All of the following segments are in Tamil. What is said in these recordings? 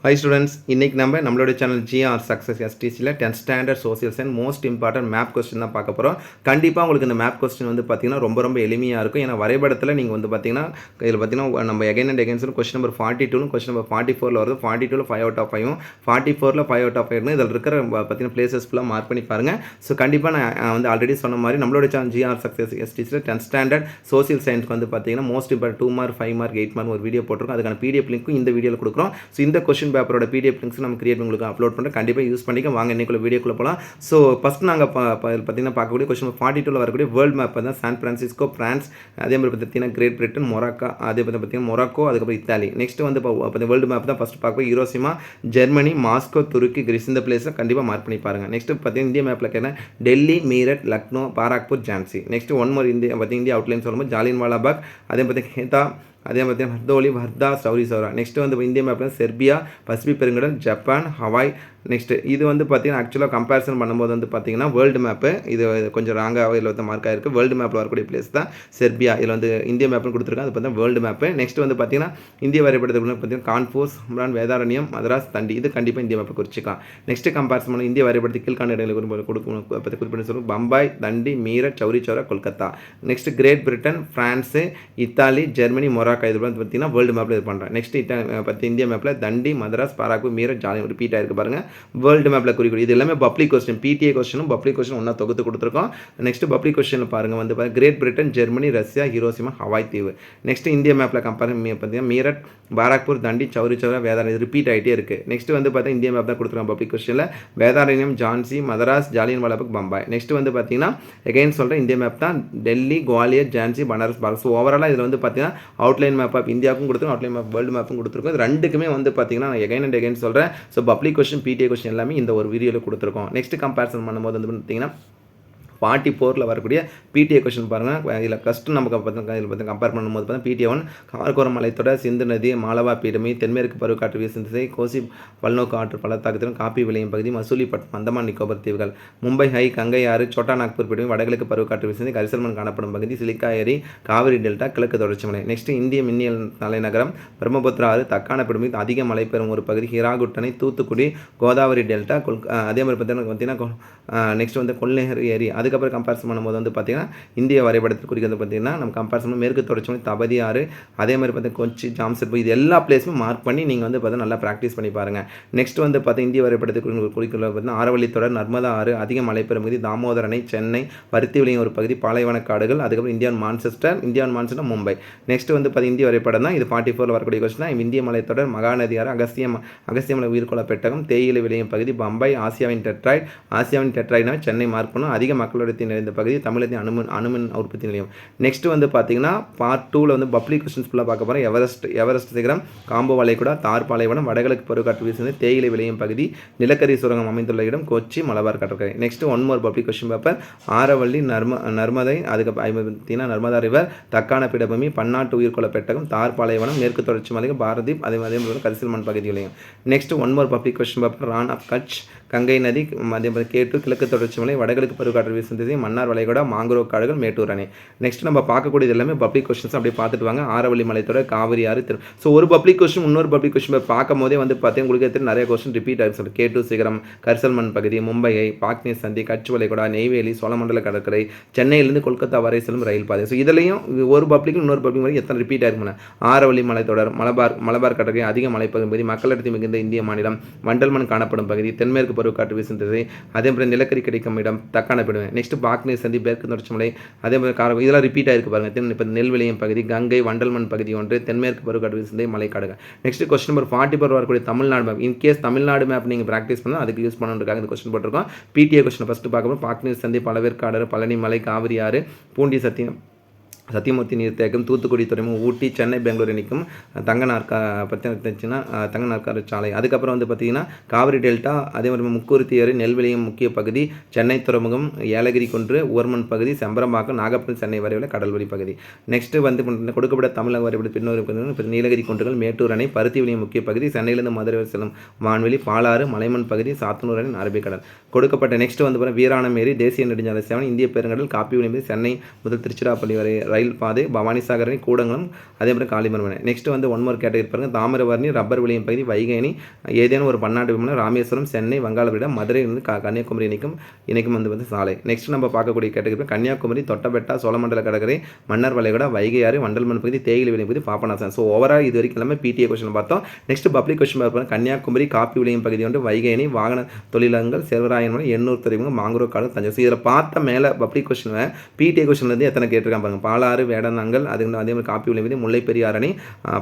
Hi students, இன்னைக்கு நம்மளோட சேனல் ஜிஆர் சக்ஸஸ் எஸ்டிசியில் 10th standard social science most important map question தான் பார்க்க போகிறோம். கண்டிப்பாக உங்களுக்கு இந்த மேப் கொஸ்டின் வந்து பார்த்தீங்கன்னா ரொம்ப எளிமையாக இருக்கும். ஏன்னா வரைபடத்தில் நீங்கள் வந்து பார்த்தீங்கன்னா இதில் பார்த்தீங்கன்னா நம்ம again and again question number 42 question number 44 வருது. 42ல் 5 out of 5 44ல் 5 out of 5 இதில் இருக்கிற பார்த்தீங்கன்னா பிளேசஸ் ஃபுல்லாக மார்க் பண்ணி பாருங்கள். ஸோ கண்டிப்பாக நான் வந்து ஆல்ரெடி சொன்ன மாதிரி நம்மளோட சேனல் ஜிஆர் சக்ஸஸ் எஸ்டிசியில் 10th ஸ்டாண்டர்ட் சோசியல் சயின்ஸ்க்கு வந்து பார்த்தீங்கன்னா most important 2 mark 5 mark 8 mark ஒரு வீடியோ போட்டிருக்கோம். அதுக்கான பிடிஎஃப் லிங்க்கும் இந்த வீடியோவில் கொடுக்குறோம். ஸோ இந்த கொஸ்டின் பேப்பரோட பிடிஎஃப் லிங்க்ஸ் நம்ம கிரியேட் உங்களுக்கு அப்லோட் பண்ணுறோம். கண்டிப்பாக யூஸ் பண்ணிக்க வாங்க இன்னைக்குள்ள வீடியோக்குள்ள போகலாம். ஸோ ஃபஸ்ட் நாங்கள் பார்த்தீங்கன்னா பார்க்கக்கூடிய கொஸ்டின் 42ல் வரக்கூடிய வேர்ல்டு மேப் தான் சான் பிரான்சிஸ்கோ பிரான்ஸ், அதே மாதிரி பார்த்தீங்கன்னா கிரேட் பிரிட்டன், மொராக்கோ, அதே பார்த்தீங்கன்னா மொராக்கோ, அதுக்கப்புறம் இத்தாலி. நெக்ஸ்ட் வந்து வேர்ல்டு மேப் தான் ஃபஸ்ட் பார்க்க ஹிரோஷிமா, ஜெர்மனி, மாஸ்கோ, துருக்கி, கிரீஸ் இந்த பிளேஸில் கண்டிப்பாக மார்க் பண்ணி பாருங்கள். நெக்ஸ்ட் பார்த்தீங்கன்னா இந்தியா மேப்பில் கேட்டால் Delhi, Meerut, Lucknow, Barrackpore, Jhansi. Next one more India பார்த்தீங்கன்னா இந்தியா அவுட்லைன் சொல்லும்போது ஜாலியன்வாலா பாக், அதே பார்த்தீங்கன்னா ஹேதா, அதே மாதிரி ஹர்தோலி, வர்தா, சௌரி சௌரா. நெக்ஸ்ட் வந்து இந்திய மேப்பில் செர்பியா, பசிபிக் பெருங்கடல், ஜப்பான், ஹவாய். நெக்ஸ்ட் இது வந்து பார்த்தீங்கன்னா ஆக்சுவலாக கம்பேரிசன் பண்ணும்போது வந்து பார்த்தீங்கன்னா வேர்ல்டு மேப்பு இது கொஞ்சம் ராங்காக இதில் வந்து மார்க் ஆகிருக்கு. வேர்ல்டு மேப்பில் வரக்கூடிய பிளேஸ் தான் செர்பியா. இதில் வந்து இந்திய மேப்னு கொடுத்துருக்காங்க. அது பார்த்தா வேர்ல்டு மேப்பு. நெக்ஸ்ட் வந்து பார்த்தீங்கன்னா இந்திய வரைபடத்துக்கு பார்த்தீங்கன்னா கான்பூர், சம்ரான், வேதாரண்யம், மதராஸ், தண்டி. இது கண்டிப்பாக இந்திய மேப்பை குறிச்சிக்கலாம். நெக்ஸ்ட் கம்பேரிசன் பண்ண இந்திய வரைபடத்துக்கு கீழ்காண இடங்களுக்கு கொடுக்கணும் பற்றி குறிப்பிட்டு சொல்லுவோம். Bombay, Dandi, Meerut, Chauri Chaura, Kolkata. Next great Britain, France, Italy, Germany, Morocco. இது வந்து பார்த்தீங்கன்னா வேர்ல்டு மேப்பில் இது பண்ணுறேன். நெக்ஸ்ட் பற்றி இந்திய மேப்பில் தண்டி, மதராஸ், பாராக்பூர், மீரட், ஜாலியம் ரிப்பீட் ஆகிருக்கு பாருங்கள். வேர்ல்டு மேப்பில் குறிப்பிடும். இது எல்லாமே பப்ளிக் கொஸ்டின், பிடிஏ கொஸ்டினும் பப்ளிக் கொஸ்டின் ஒன்றா தொகுத்து கொடுத்துருக்கோம். நெக்ஸ்ட் பப்ளிக் கொஸ்டினில் பாருங்கள் வந்து great Britain, Germany, Russia, Hiroshima, Hawaii தீவு. நெக்ஸ்ட் இந்திய மேப்பில் கம்பேர் பார்த்தீங்கன்னா மீரட், பாராக்பூர், தண்டி, சௌரி சௌரா, வேதாரண்யம் ரிப்பீட் ஆகிட்டே இருக்குது. நெக்ஸ்ட் வந்து பார்த்தீங்கன்னா இந்திய மேப் தான் கொடுத்துருக்காங்க பப்ளிக் கொஸ்டினில். வேதாரண்யம், ஜான்சி, மதராஸ், ஜாலியன்வாலா பாக், பம்பாய். நெக்ஸ்ட் வந்து பார்த்தீங்கன்னா எகைன் சொல்கிறேன் இந்திய மேப் தான் டெல்லி, குவாலியர், ஜான்சி, பனாரஸ், பாரத். ஸோ ஓவராலாக இதில் வந்து பார்த்தீங்கன்னா அவுட்லைன் மேப் ஆஃப் இந்தியாவுக்கும் கொடுத்துருக்கோம், அவுட்லைன் மேப் வேர்ல்டு மேப்பும் கொடுத்துருக்கோம். இது ரெண்டுக்குமே வந்து பார்த்தீங்கன்னா நான் எகைன் அண்ட் எகைன் சொல்கிறேன். So public question, PTA question எல்லாமே இந்த ஒரு வீடியோவில் கொடுத்துருக்கோம். நெக்ஸ்ட் கம்பேரிசன் பண்ணும்போது வந்து பார்த்தீங்கன்னா 44ல் வரக்கூடிய பிடிஏ கொஸ்டின் பாருங்கள். இதில் ஃபஸ்ட்டு நமக்கு இதில் கம்பேர் பண்ணும்போது பார்த்தா பிடிஏ 1 காரக்கோரம் மலைத்தொடர், சிந்து நதி, மாலவா பீடமி, தென்மேற்கு பருவக்காற்று வீசும் திசை, கோசி பல்நோக்கு ஆற்று பள்ளத்தாக்கத்திலும் காப்பி விளையும் பகுதி, மசூலிப்பட்டினம், அந்தமான் நிக்கோபர் தீவுகள், மும்பை ஹை, கங்கை ஆறு, சோட்டா நாக்பூர் பீடமி, வடகிழக்கு பருவக்காற்று வீசும் கரிசல்மன் காணப்படும் பகுதி, சிலிக்கா ஏரி, காவிரி டெல்டா, கிழக்கு தொடர்ச்சி மலை. நெக்ஸ்ட் இந்திய மின்னியல் தலைநகரம் பிரம்மபுத்திரா ஆறு, தக்கான பீடமி, அதிக மழை பெறும் ஒரு பகுதி, ஹிராகுட்டனை, தூத்துக்குடி, கோதாவரி டெல்டா, அதே மாதிரி பார்த்தீங்கன்னா நெக்ஸ்ட் வந்து கொள்ளையர் ஏரி. அதுக்கப்புறம் கம்பேரிசன் பண்ணும்போது வந்து பார்த்தீங்கன்னா இந்திய வரைபடத்தில் குறிக்கிறது பார்த்தீங்கன்னா நம்ம கம்பேரிசன் மேற்கு தொடர்ச்சி மலை, தபதி ஆறு, அதே மாதிரி பார்த்தீங்கன்னா கொச்சி, ஜாம்செட்பூர். இது எல்லா பிளேஸுமே மார்க் பண்ணி நீங்கள் வந்து பார்த்தீங்கன்னா நல்லா ப்ராக்டிஸ் பண்ணி பாருங்கள். நெக்ஸ்ட் வந்து பார்த்தீங்கன்னா இந்திய வரைபடத்துக்கு குறிக்கிறது பார்த்தீங்கன்னா ஆரவள்ளி தொடர், நர்மதா ஆறு, அதிக மழை பெறும் பகுதி, தாமோதர் அணை, சென்னை, பருத்தி விளையும் ஒரு பகுதி, பாலைவன காடுகள், அதுக்கப்புறம் இந்தியான் மான்செஸ்டர், மும்பை. நெக்ஸ்ட் வந்து பார்த்தீங்கன்னா இந்திய வரைபடம் தான் இது 44ல் வரக்கூடிய கொஸ்டின் தான். இந்திய மலைத்தொடர், மகாநதி ஆறு, அகஸ்தியமலை உயிர்கொள்ள பெட்டகம், தேயிலை விளையும் பகுதி, பம்பாய், ஆசியாவின் டெட்ராய்ட்னா சென்னை மார்க் பண்ணும், அதிக மக்களுடைய நிறைந்த பகுதி, தமிழகத்தின் அணுமின் உற்பத்தி நிலையம். நெக்ஸ்ட் வந்து பார்த்தீங்கன்னா பார்ட் 2ல் வந்து பப்ளிக் கொஸ்டின்ஸ் ஃபுல்லாக பார்க்க போகிறோம். எவரெஸ்ட் சிகரம், காம்போ வளைகுடா, தார் பாலைவனம், வடகிழக்கு பருவக்காற்று வீசுவது, தேயிலை விளையும் பகுதி, நிலக்கரி சுரங்கம் அமைந்துள்ள இடம், கொச்சி, மலபார் கடற்கரை. Next one more public question paper Aravalli, Narmada, அதுக்கப்புறம் நர்மதா ரிவர், தக்கான பீடபூமி, பன்னாட்டு உயிர்கொள்ள பெட்டகம், தார் பாலைவனம், மேற்கு தொடர்ச்சி மலை, பாரதீப், அதே கரிசல்மன் பகுதி விளையும். Next one more public question paper Rann of Kutch, Ganga நதி, கேட்டு, கிழக்கு தொடர்ச்சி மலை, வடகிழக்கு பருவக்காற்று வீசும் திசை, மன்னார் வளைகுடா, மாங்குரோவ் காடுகள், மேட்டூர் அணை. நெக்ஸ்ட் நம்ம பார்க்கக்கூடியது எல்லாமே பப்ளிக் கொஸ்டின்ஸ் அப்படியே பார்த்துட்டு வாங்க. ஆரவள்ளி மலைத்தொடர், காவிரி ஆறு. ஸோ ஒரு பப்ளிக் கொஸ்டின் இன்னொரு பப்ளிக் கொஸ்டின் பார்க்கும் போதே வந்து பார்த்தீங்கன்னா உங்களுக்கு நிறைய கொஸ்டின் ரிப்பீட் ஆகிருக்கு. சொல்லி கேட்டு சிகரம், கரிசல்மன் பகுதி, மும்பையை, பாக்னி சந்தி, கட்ச் வளைகுடா, நெய்வேலி, சோழமண்டல கடற்கரை, சென்னையிலிருந்து கொல்கத்தா வரை செல்லும் ரயில் பாதை. ஸோ இதுலையும் ஒரு பப்ளிக் இன்னொரு பப்ளிக் வரை எத்தனை ரிப்பீட் ஆயிருக்குன்னா ஆரவள்ளி மலைத்தொடர், மலபார் கடற்கரை, அதிக மலை பகுதி, மக்களடர்த்தி மிகுந்த இந்திய மாநிலம், வண்டல்மண் காணப்படும் பகுதி, தென்மேற்கு பருவக்காற்று வீசும் திசை, அதே மாதிரி நிலக்கரி கிடைக்கும் இடம், தக்கான பீடம். நெக்ஸ்ட் பாக்னி சந்தி, மேற்கு தொடர்ச்சி மலை, அதே மாதிரி இதெல்லாம் ரிப்பீட் ஆயிருக்கு பாருங்க. இப்போ நெல் விளையும் பகுதி, கங்கை, வண்டல்மண் பகுதி ஒன்று, தென்மேற்கு பருவக்காற்று வீசும் மலைக்காடுகள். நெக்ஸ்ட் கொஸ்டின் நம்பர் 44 வரக்கூடிய Tamil Nadu map. In case Tamil Nadu map நீங்கள் ப்ராக்டிஸ் பண்ணால் அதுக்கு யூஸ் பண்ணுறதுக்காக இந்த கொஸ்டின் போட்டிருக்கோம். பிடிஏ கொஸ்டின் ஃபஸ்ட்டு பார்க்கும்போது பாக்னி சந்தி, பழவேற்காடு, பழனி மலை, காவிரி ஆறு, பூண்டி சத்தியமூர்த்தி நீர்த்தேக்கம், தூத்துக்குடி துறைமுகம், ஊட்டி, சென்னை, பெங்களூர் நிற்கும் தங்க நாற்கார சாலை. அதுக்கப்புறம் வந்து பார்த்தீங்கன்னா காவிரி டெல்டா, அதே மாதிரி முக்கூர்த்தி ஏரி, நெல்விளையும் முக்கிய பகுதி, சென்னை துறைமுகம், ஏலகிரி குன்று, ஓர்மன் பகுதி, செம்பரம்பாக்கம், நாகப்பட்டினம், சென்னை வரை உள்ள கடல்வழி பகுதி. நெக்ஸ்ட் வந்து கொடுக்கப்பட்ட தமிழக வரைபட பின்னோரு நீலகிரி குன்றுகள், மேட்டூர் அணை, பருத்தி விளையும் முக்கிய பகுதி, சென்னையிலிருந்து மதுரை செல்லும் வான்வெளி, பாலாறு, மலைமண் பகுதி, சாத்தனூர் அணை, அரபிக்கடல். கொடுக்கப்பட்ட நெக்ஸ்ட் வந்து வீராணம் ஏரி, தேசிய நெடுஞ்சாலை 7, இந்திய பெருங்கடல், காப்பி விளையும், சென்னை முதல் திருச்சிராப்பள்ளி வரை ரயில் பாதை, பவானிசாகர் அணை, கூடங்குளம், அதே மாதிரி காளிமரம் அணை. நெக்ஸ்ட் வந்து ஒன் மோர் கேட்டகரி பாருங்கள். தாமிரபரணி, ரப்பர் விளையும் பகுதி, வைகை அணை, ஏதேனும் ஒரு பன்னாட்டு விமானம், ராமேஸ்வரம், சென்னை, வங்காளவிடம், மதுரை வந்து கன்னியாகுமரி இணைக்கும் வந்து சாலை. நெக்ஸ்ட் நம்ம பார்க்கக்கூடிய கேட்டகரி கன்னியாகுமரி, தொட்டபெட்டா, சோழமண்டல கடற்கரை, மன்னர் வளைகுடா, வைகை ஆறு, வண்டல்மண் பகுதி, தேயிலை விளையும் பகுதி, பாபநாசம். ஸோ ஓவரால் இது வரைக்கும் எல்லாமே பிடிஏ கொஸ்டின் பார்த்தோம். நெக்ஸ்ட் பப்ளிக் கொஸ்டின் பார்ப்போம். கன்னியாகுமரி காப்பி விளையும் பகுதி வந்து வைகை அணை, வாகன தொழிலகங்கள், செல்வராயன், எண்ணூர் துறைமுகம், மாங்குரோர் காடு, தஞ்சை. இதில் பார்த்த மேலே பப்ளிக் கொஸ்டின் பிடிஏ கொஸ்டின்லேருந்து எத்தனை கேட்டிருக்காங்க பாருங்க. பாலாறு, வேடந்தாங்கல், அதே மாதிரி காப்பி விளையும் பகுதி, முல்லை பெரியாறு அணை,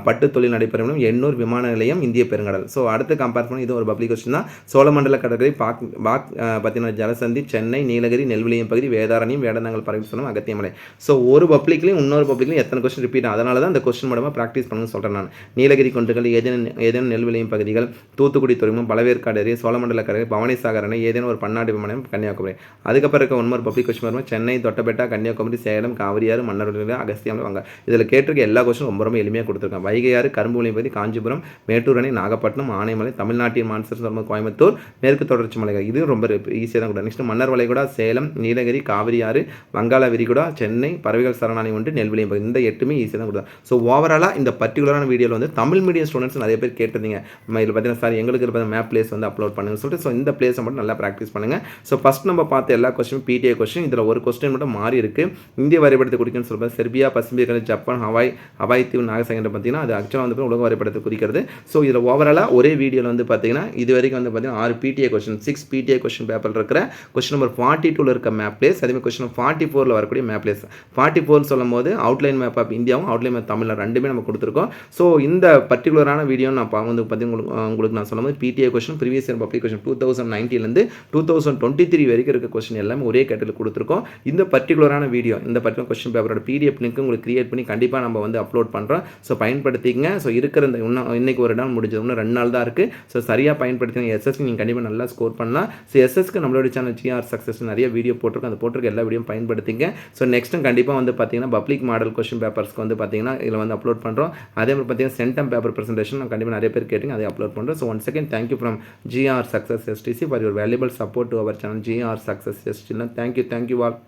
பட்டு தொழில் நடைபெறும் எண்ணூர் விமான நிலையம், இந்திய பெருங்கடல். ஸோ அடுத்து கம்பேர் பண்ணி இது ஒரு பப்ளிக் கொஸ்டின் தான். சோழமண்டல கடற்கரை, பார்த்தீங்கன்னா ஜலசந்தி, சென்னை, நீலகிரி, நெல்விலியம் பகுதி, வேதாரண்யம், வேடந்தாங்கல், பரமேஸ்வரம், அகத்தியமலை. ஸோ ஒரு பப்ளிக்லையும் இன்னொரு பப்ளிக்லையும் எத்தனை கொஸ்டின் ரிப்பீட். அதனால தான் இந்த கொஸ்டின் மூலமாக ப்ராக்டிஸ் பண்ணுன்னு சொல்கிறேன் நான். நீலகிரி கொண்டுகள், ஏதேனும் நெல்விலியம் பகுதிகள், தூத்துக்குடி துறைமுகம், பழவேற்காடு ஏரி, சோழமண்டல கடற்கரை, பவானிசாகர் அணை, ஏதேனும் ஒரு பன்னாட்டு விமானம், கன்னியாகுமரி. அதுக்கப்புறம் இருக்க ஒன்மோர் பப்ளிக் கொஸ்டின் வரும். சென்னை, தொட்டபெட்டா, கன்னியாகுமரி, சேலம், காவிரியாறு, மன்னர் அகஸ்தியம், வாங்க. இதில் கேட்டிருக்க எல்லா கொஸ்டினும் ரொம்ப எளிமையாக கொடுத்துருக்காங்க. வைகையாறு, கரும்பு விளையும் பகுதி, காஞ்சிபுரம், மேட்டூர் அணை, நாகப்பட்டினம், ஆனைமலை, தமிழ்நாட்டின் மான்சர் கோயம்புத்தூர், மேற்கு தொடர்ச்சி மலைகள். இது ரொம்ப ஈஸியாக தான் கூட. நெக்ஸ்ட் மன்னர் வளைகுடா, சேலம், நீலகிரி, காவிரியாறு, வங்காள விரிகுடா, சென்னை, பறவைகள் சரணாலயம் ஒன்று, நெல்விலியம் பகுதி. இந்த 8மே ஈஸியாக தான் கொடுத்தோம். ஸோ ஓவராலாக இந்த பர்டிகுலரான வீடியோவில் வந்து தமிழ் மீடியம் ஸ்டூடெண்ட்ஸ் நிறைய பேர் கேட்டிருந்தீங்க. இதில் பார்த்தீங்கன்னா சார் எங்களுக்கு இருப்ப மேப் பிளேஸ் வந்து அப்லோட் பண்ணுங்கன்னு சொல்லிட்டு. ஸோ இந்த பிளேஸை மட்டும் நல்லா ப்ராக்டிஸ் பண்ணுங்கள். ஸோ ஃபஸ்ட் நம்ம பார்த்த எல்லா கொஸ்டினும் பிடிஏ கொஸ்டின். இதில் ஒரு கொஸ்டின் மட்டும் மாறி இருக்குது. இந்திய வரைபடத்தை குறிக்குன்னு சொல்லுங்கள். செர்பியா, பசிபிக், ஜப்பான், ஹவாய் தீவு, நாகசாகர் பார்த்தீங்கன்னா அது ஆக்சுவலாக வந்து உலக வரைபடத்தை குறிக்கிறது. ஸோ இதில் ஓவராலாக ஒரே வீடியோவில் வந்து பார்த்தீங்கன்னா இது வரைக்கும் வந்து பார்த்தீங்கன்னா 6 PTA question, 6 PTA question paper இருக்கிற கொஸ்டின் நம்பர் 42 இருக்க மேப் பிளேஸ், அதேமாதிரி கொஸ்டின் 44 வரக்கூடிய மேப் பிளேஸ். 44 சொல்லும் போது அவுட்லைன் மேப் ஆஃப் இந்தியாவும் அவுட்லைன் மேப் தமிழ் ரெண்டுமே நம்ம கொடுத்துருக்கோம். ஸோ இந்த பர்டிகுலரான வீடியோ நான் வந்து பார்த்தீங்கன்னா உங்களுக்கு நான் சொல்லும் போது PTA question, previous year public question 2019 2023 வரைக்கும் இருக்க கொஸ்டின் எல்லாமே ஒரே கேட்டகரியில் கொடுத்துருக்கோம். இந்த பர்டிகுலரான வீடியோ, இந்த பர்டிகுலர் கொஸ்டின் பேப்பரோட பிடிஎஃப் லிங்க் உங்களுக்கு கிரியேட் பண்ணி கண்டிப்பாக நம்ம வந்து அப்லோட் பண்ணுறோம். ஸோ பயன்படுத்திங்க. ஸோ இருக்கிற இந்த இன்னைக்கு ஒரு நாள் முடிஞ்சது, இன்னும் 2 நாள் தான் இருக்குது. ஸோ சரியாக பயன்படுத்திங்க. எஸ்எஸ்க்கு நீங்கள் கண்டிப்பாக நல்லா ஸ்கோர் பண்ணலாம். ஸோ எஸ்எஸ்க்கு நம்மளோட சேனல் ஜிஆர் சக்ஸஸ் நிறைய வீடியோ போட்டிருக்கோம். அந்த போட்டிருக்க எல்லா வீடியோ பயன்படுத்திங்க. ஸோ நெக்ஸ்ட்டும் கண்டிப்பாக வந்து பார்த்தீங்கன்னா பப்ளிக் மாடல் கொஸ்டின் பேப்பர்ஸ்க்கு வந்து பார்த்தீங்கன்னா இதில் வந்து அப்லோட் பண்ணுறோம். அதே மாதிரி பார்த்தீங்கன்னா சென்டம் பேப்பர் ப்ரெசன்டேஷன் நான் கண்டிப்பாக நிறைய பேர் கேட்டிங்க, அதை அப்லோட் பண்ணுறோம். So one second thank you from GR success STC for your valuable support to our channel GR success ST. Thank you all.